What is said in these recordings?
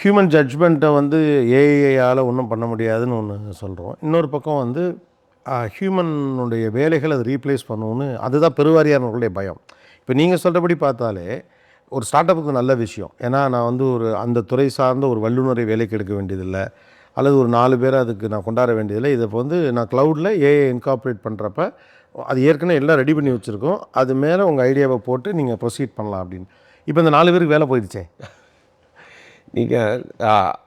Human ஜட்ஜ்மெண்ட்டை வந்து ஏஐயால் ஒன்றும் பண்ண முடியாதுன்னு ஒன்று சொல்கிறோம். இன்னொரு பக்கம் வந்து ஹியூமனுடைய வேலைகளை அது ரீப்ளேஸ் பண்ணுன்னு அதுதான் பெருவாரியானவர்களுடைய பயம். இப்போ நீங்கள் சொல்கிறபடி பார்த்தாலே ஒரு ஸ்டார்ட் அப்புக்கு நல்ல விஷயம். ஏன்னா நான் வந்து ஒரு அந்த துறை சார்ந்த ஒரு வல்லுநரை வேலைக்கு எடுக்க வேண்டியதில்லை, அல்லது ஒரு 4 பேரை அதுக்கு நான் கொண்டாட வேண்டியதில்லை. இதை வந்து நான் க்ளவுடில் ஏஐ இன்கார்ப்ரேட் பண்ணுறப்ப அது ஏற்கனவே எல்லாம் ரெடி பண்ணி வச்சுருக்கோம். அது மேலே உங்கள் ஐடியாவை போட்டு நீங்கள் ப்ரொசீட் பண்ணலாம் அப்படின்னு. இப்போ இந்த 4 பேருக்கு வேலை போயிடுச்சே. நீங்கள்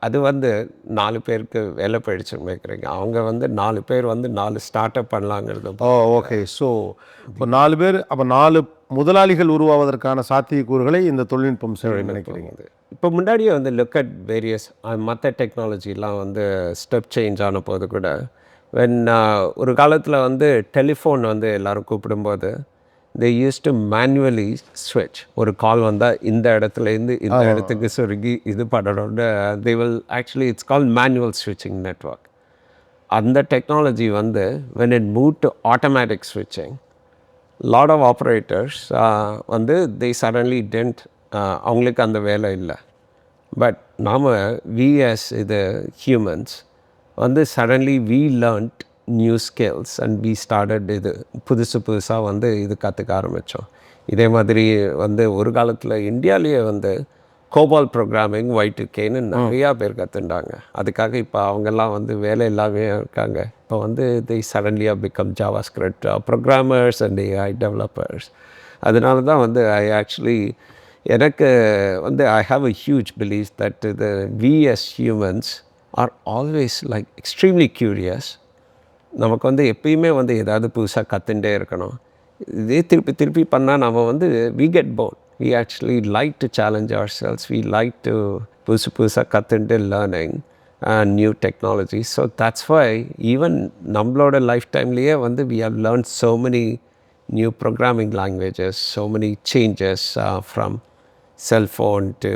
அது வந்து 4 பேருக்கு வேலை போயிடுச்சுன்னு கேட்குறீங்க. அவங்க வந்து 4 பேர் வந்து 4 ஸ்டார்ட் அப் பண்ணலாங்கிறது. ஓகே. ஸோ இப்போ 4 பேர், அப்போ 4 முதலாளிகள் உருவாவதற்கான சாத்தியக்கூறுகளை இந்த தொழில்நுட்பம் செய்யும் நினைக்கிறீங்க? இப்போ முன்னாடியே வந்து லுக் அட் வேரியஸ் மற்ற டெக்னாலஜிலாம் வந்து ஸ்டெப் சேஞ்ச் ஆன போது கூட வென் ஒரு காலத்தில் வந்து டெலிஃபோன் வந்து எல்லோரும் கூப்பிடும்போது they used to manually switch. ஒரு கால் வந்தால் இந்த இடத்துலேருந்து இந்த இடத்துக்கு சொருகி இது பண்ணணும்னு they will actually it's called manual switching network. அந்த டெக்னாலஜி வந்து when it moved to automatic switching, lot of operators வந்து they suddenly didn't அவங்களுக்கு அந்த வேலை இல்லை. பட் நாம் we as இது humans வந்து suddenly we learnt new skills and we started இது புதுசாக வந்து இது கற்றுக்க ஆரம்பித்தோம். இதே மாதிரி வந்து ஒரு காலத்தில் இந்தியாவிலேயே வந்து கோபால் ப்ரோக்ராமிங் Y2Kன்னு நிறையா பேர் கற்றுண்டாங்க. அதுக்காக இப்போ அவங்கெல்லாம் வந்து வேலை இல்லாமே இருக்காங்க. இப்போ வந்து they suddenly have become JavaScript programmers and AI developers. அதனால தான் வந்து எனக்கு வந்து I have a huge belief that we as humans are always like extremely curious. நமக்கு வந்து எப்பயுமே வந்து ஏதாவது புதுசாக கற்றுட்டே இருக்கணும். இதே திருப்பி பண்ணால் நம்ம வந்து we get bored. We actually like to challenge ourselves. We like to புதுசாக கற்றுட்டு learning new technology. So that's why even நம்மளோட லைஃப் டைம்லேயே வந்து we have learned so many new programming languages, so many changes from cell phone to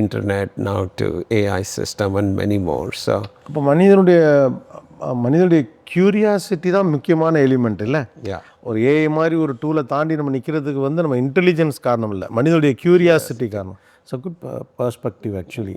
internet, now to AI system and many more. So அப்போ மனிதனுடைய curiosity தான் முக்கியமான element இல்லை? ஒரு AI மாதிரி ஒரு டூலை தாண்டி நம்ம நிற்கிறதுக்கு வந்து நம்ம இன்டெலிஜென்ஸ் காரணம் இல்லை, மனிதனுடைய க்யூரியாசிட்டி காரணம். So good perspective actually.